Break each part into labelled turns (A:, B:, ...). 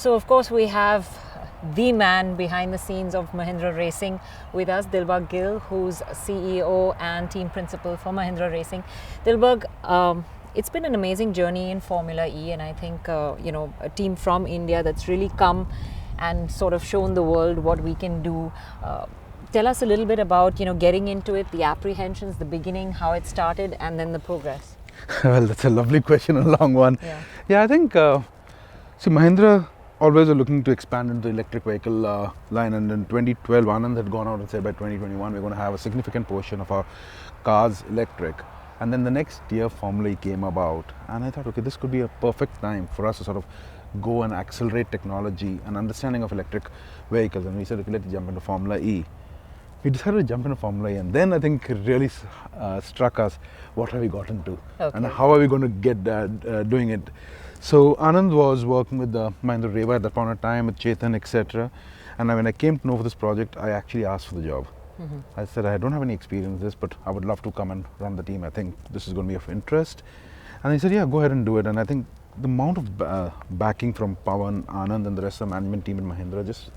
A: So of course we have the man behind the scenes of Mahindra Racing with us, Dilbagh Gill, who's CEO and team principal for Mahindra Racing. Dilbagh, it's been an amazing journey in Formula E, and I think a team from India that's really come and sort of shown the world what we can do. Tell us a little bit about getting into it, the apprehensions, the beginning, how it started, and then the progress.
B: Well, that's a lovely question, a long one. Yeah, I think Mahindra always are looking to expand into the electric vehicle line, and in 2012 Anand had gone out and said by 2021 we're going to have a significant portion of our cars electric. And then the next year Formula E came about, and I thought, okay, this could be a perfect time for us to sort of go and accelerate technology and understanding of electric vehicles. And we said, okay, let's jump into Formula E. We decided to jump into Formula E, and then I think it really struck us, what have we got into, and how are we going to get doing it. So Anand was working with the Mahindra Reva at that point of time, with Chetan, etc. And when I came to know for this project, I actually asked for the job. I said, I don't have any experience in this, but I would love to come and run the team. I think this is going to be of interest. And he said, yeah, go ahead and do it. And I think the amount of backing from Pawan, Anand and the rest of the management team in Mahindra just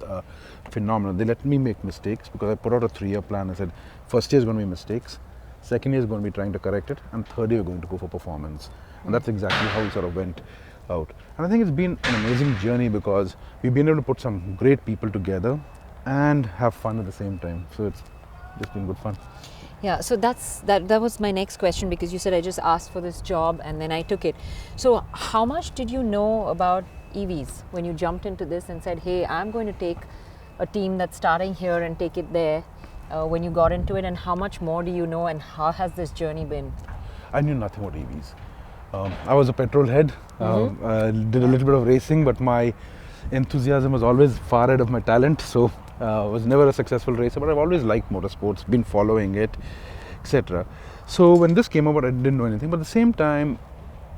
B: phenomenal. They let me make mistakes because I put out a 3-year plan. I said, first year is going to be mistakes, second year is going to be trying to correct it, and third year we're going to go for performance. And that's exactly how we sort of went out. And I think it's been an amazing journey because we've been able to put some great people together and have fun at the same time. So it's just been good fun.
A: Yeah, so that was my next question, because you said I just asked for this job and then I took it. So how much did you know about EVs when you jumped into this and said, hey, I'm going to take a team that's starting here and take it there, when you got into it, and how much more do you know, and how has this journey been?
B: I knew nothing about EVs. I was a petrol head, I did a little bit of racing, but my enthusiasm was always far ahead of my talent. So was never a successful racer, but I've always liked motorsports, been following it, etc. So when this came about, I didn't know anything. But at the same time,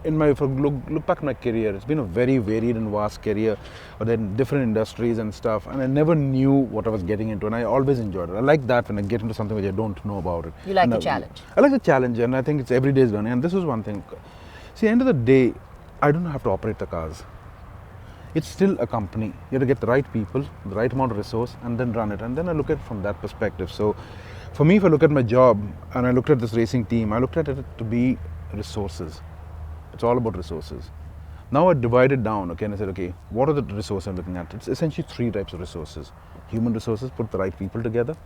B: if I look back at my career, it's been a very varied and vast career, but then different industries and stuff, and I never knew what I was getting into, and I always enjoyed it. I like that when I get into something which I don't know about it.
A: You like the challenge?
B: I like the challenge, and I think it's every day's learning. And this is one thing. See, at the end of the day, I don't have to operate the cars. It's still a company. You have to get the right people, the right amount of resource, and then run it. And then I look at it from that perspective. So for me, if I look at my job and I looked at this racing team, I looked at it to be resources. It's all about resources. Now I divide it down, okay, and I said, okay, what are the resources I'm looking at? It's essentially 3 types of resources. Human resources, put the right people together.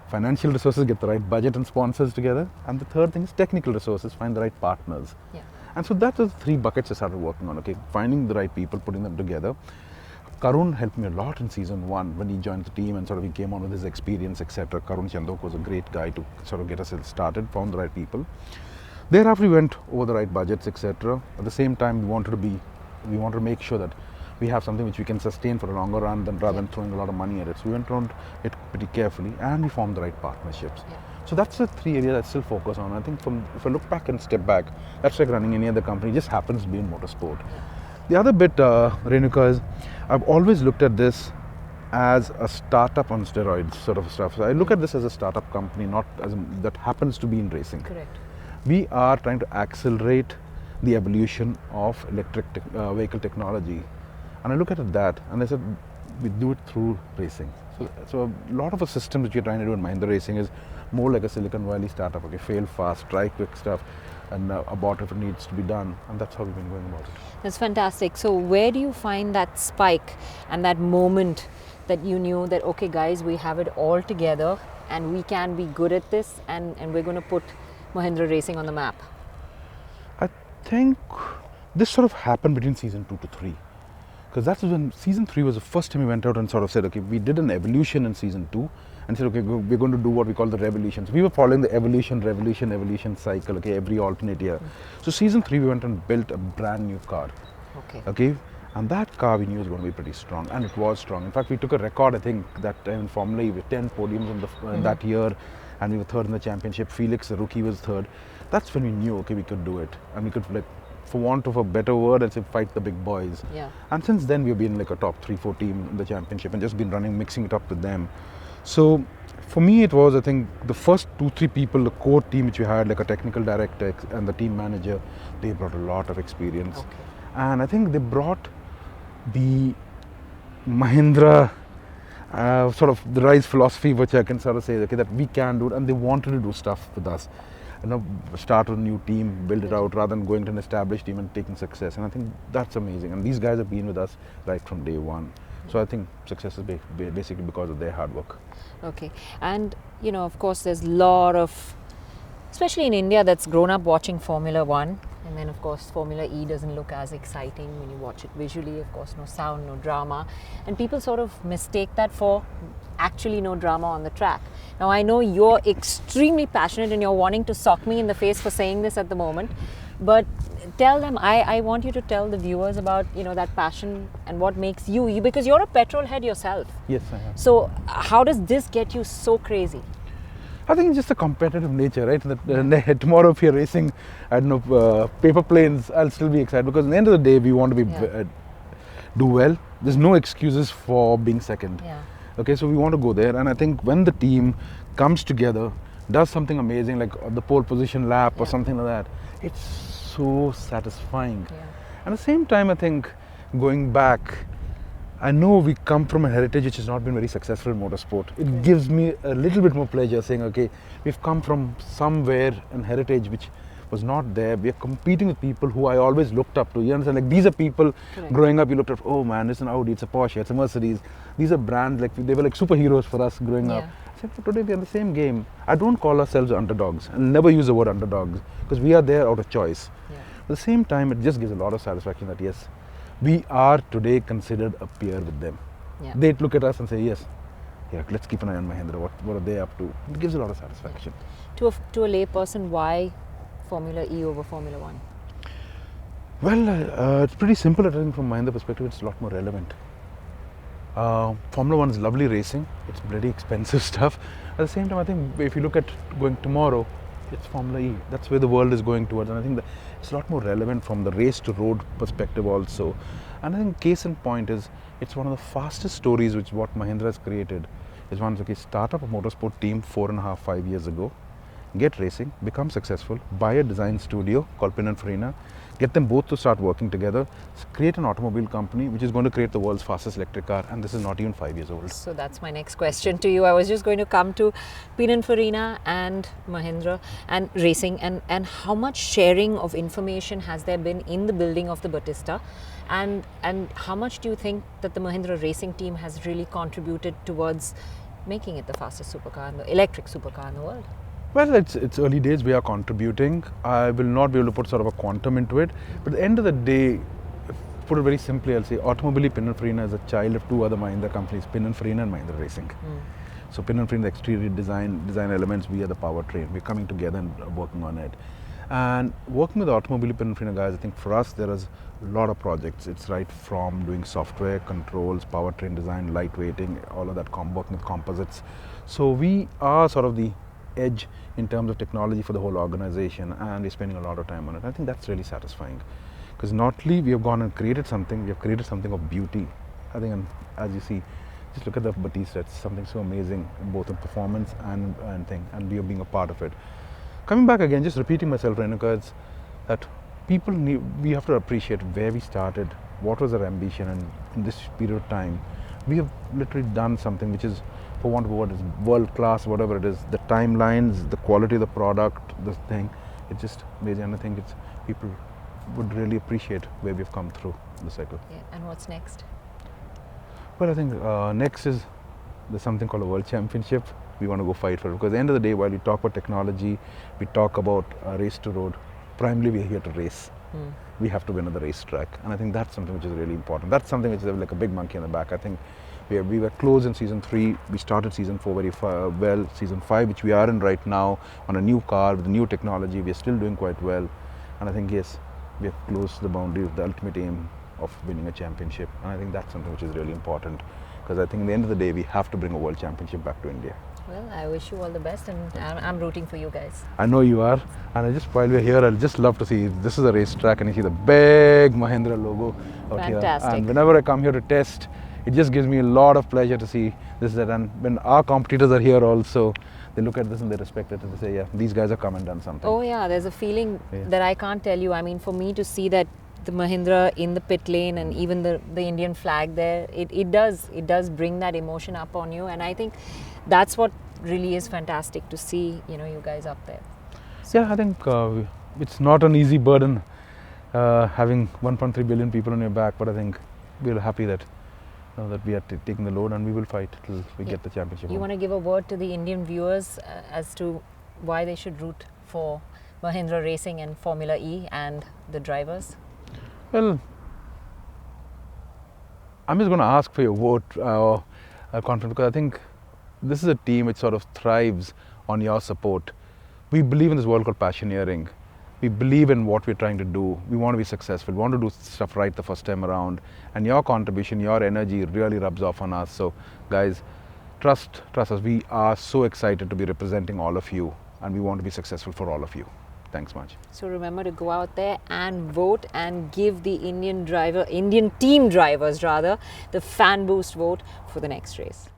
B: Financial resources, get the right budget and sponsors together. And the third thing is technical resources, find the right partners.
A: Yeah.
B: And so that was 3 buckets I started working on, okay, finding the right people, putting them together. Karun helped me a lot in season 1 when he joined the team and sort of he came on with his experience, etc. Karun Chandok was a great guy to sort of get us started, found the right people. Thereafter we went over the right budgets, etc. At the same time, we wanted to make sure that we have something which we can sustain for a longer run rather than throwing a lot of money at it. So we went around it pretty carefully, and we formed the right partnerships. Yeah. So that's the 3 areas I still focus on. I think if I look back and step back, that's like running any other company. It just happens to be in motorsport. The other bit, Renuka, is I've always looked at this as a startup on steroids sort of stuff. So I look at this as a startup company, not as that happens to be in racing.
A: Correct.
B: We are trying to accelerate the evolution of electric vehicle technology. And I look at that and I said, we do it through racing. So a lot of the systems that you're trying to do in Mahindra Racing is more like a Silicon Valley startup. Okay, fail fast, try quick stuff, and abort if it needs to be done. And that's how we've been going about it.
A: That's fantastic. So where do you find that spike and that moment that you knew that, okay guys, we have it all together and we can be good at this, and we're going to put Mahindra Racing on the map?
B: I think this sort of happened between season 2 to 3. Because that's when season 3 was the first time we went out and sort of said, okay, we did an evolution in season 2 and said, okay, we're going to do what we call the revolutions. We were following the evolution cycle, okay, every alternate year. So season 3 we went and built a brand new car. Okay, and that car we knew was going to be pretty strong, and it was strong. In fact, we took a record, I think, that time in Formula E with 10 podiums in that year, and we were 3rd in the championship. Felix, the rookie, was 3rd. That's when we knew, okay, we could do it, and we could, like, for want of a better word, I'd say fight the big boys.
A: Yeah.
B: And since then we've been like a top 3-4 team in the championship and just been mixing it up with them. So for me it was, I think, the first 2-3 people, the core team which we had, like a technical director and the team manager, they brought a lot of experience. And I think they brought the Mahindra sort of the rise philosophy, which I can sort of say, okay, that we can do it, and they wanted to do stuff with us. Start a new team, build it out, rather than going to an established team and taking success. And I think that's amazing. And these guys have been with us right from day one. So I think success is basically because of their hard work.
A: Okay. And, of course, there's a lot of, especially in India, that's grown up watching Formula One. And then, of course, Formula E doesn't look as exciting when you watch it visually. Of course, no sound, no drama. And people sort of mistake that for actually no drama on the track. Now, I know you're extremely passionate and you're wanting to sock me in the face for saying this at the moment. But tell them, I want you to tell the viewers about, that passion and what makes you, because you're a petrol head yourself.
B: Yes, I am.
A: So how does this get you so crazy?
B: I think it's just a competitive nature, right? That tomorrow, if you're racing, I don't know, paper planes, I'll still be excited, because at the end of the day, we want to be do well. There's no excuses for being second.
A: Yeah.
B: Okay, so we want to go there, and I think when the team comes together, does something amazing like the pole position lap or something like that, it's so satisfying.
A: Yeah.
B: And at the same time, I think going back, I know we come from a heritage which has not been very successful in motorsport. It gives me a little bit more pleasure saying, okay, we've come from somewhere in heritage which was not there. We are competing with people who I always looked up to. You understand? Like, these are people growing up, you looked at, oh man, it's an Audi, it's a Porsche, it's a Mercedes. These are brands, like they were like superheroes for us growing up. I said, today we are in the same game. I don't call ourselves underdogs, and never use the word underdogs, because we are there out of choice.
A: Yeah.
B: At the same time, it just gives a lot of satisfaction that yes, we are today considered a peer with them.
A: Yeah.
B: They look at us and say, yes, let's keep an eye on Mahindra. What are they up to? It gives a lot of satisfaction.
A: To a lay person, why Formula E over Formula One?
B: Well, it's pretty simple. I think from Mahindra perspective, it's a lot more relevant. Formula One is lovely racing. It's pretty expensive stuff. At the same time, I think if you look at going tomorrow, it's Formula E. That's where the world is going towards, and I think that it's a lot more relevant from the race to road perspective also. And I think case in point is it's one of the fastest stories which what Mahindra has created. Is one, okay, start up a motorsport team 4.5, 5 years ago, get racing, become successful, buy a design studio called Pininfarina, get them both to start working together, create an automobile company which is going to create the world's fastest electric car, and this is not even 5 years old.
A: So that's my next question to you. I was just going to come to Pininfarina and Mahindra and racing, and how much sharing of information has there been in the building of the Battista, and how much do you think that the Mahindra racing team has really contributed towards making it the fastest supercar, the electric supercar in the world?
B: Well, it's early days. We are contributing. I will not be able to put sort of a quantum into it. But at the end of the day, put it very simply, I'll say Automobili Pininfarina is a child of two other Mahindra companies, Pininfarina and Mahindra Racing. So Pininfarina, the exterior design elements, we are the powertrain. We're coming together and working on it. And working with the Automobili Pininfarina guys, I think for us there is a lot of projects. It's right from doing software, controls, powertrain design, lightweighting, all of that, working with composites. So we are sort of the edge in terms of technology for the whole organization, and we're spending a lot of time on it. I think that's really satisfying, because not only we have gone and created something, we have created something of beauty. I think, and as you see, just look at the Battista, it's something so amazing, both in performance and thing, and we are being a part of it. Coming back again, just repeating myself, Renuka, it's that we have to appreciate where we started, what was our ambition, and in this period of time, we have literally done something which is, for want of a word, is world class, whatever it is. The timelines, the quality of the product, this thing, it's just amazing. And I think people would really appreciate where we've come through the cycle.
A: Yeah. And what's next?
B: Well, I think next is there's something called a World Championship. We want to go fight for it, because at the end of the day, while we talk about technology, we talk about race to road, primarily we're here to race. We have to win on the racetrack, and I think that's something which is really important. That's something which is like a big monkey in the back. I think we were close in season 3. We started season 4 very well. Season 5, which we are in right now, on a new car with new technology, we are still doing quite well. And I think yes, we have close to the boundary of the ultimate aim of winning a championship. And I think that's something which is really important, because I think at the end of the day, we have to bring a world championship back to India.
A: Well, I wish you all the best, and I'm rooting for you guys.
B: I know you are, and while we're here, I'd just love to see, this is a racetrack, and you see the big Mahindra logo out here.
A: Fantastic.
B: And whenever I come here to test, it just gives me a lot of pleasure to see this. And when our competitors are here also, they look at this and they respect it, and they say, yeah, these guys have come and done something.
A: Oh yeah, there's a feeling that I can't tell you. I mean, for me to see that the Mahindra in the pit lane and even the Indian flag there, it does bring that emotion up on you, and I think that's what really is fantastic to see, you guys up there.
B: Yeah, I think it's not an easy burden having 1.3 billion people on your back, but I think we're happy that that we are taking the load, and we will fight till we get the championship.
A: You want to give a word to the Indian viewers as to why they should root for Mahindra Racing and Formula E and the drivers?
B: Well, I'm just going to ask for your vote or confidence, because I think this is a team which sort of thrives on your support. We believe in this world called passioneering. We believe in what we're trying to do. We want to be successful. We want to do stuff right the first time around. And your contribution, your energy really rubs off on us. So guys, trust us. We are so excited to be representing all of you, and we want to be successful for all of you. Thanks much.
A: So remember to go out there and vote and give the Indian team drivers rather, the fan boost vote for the next race.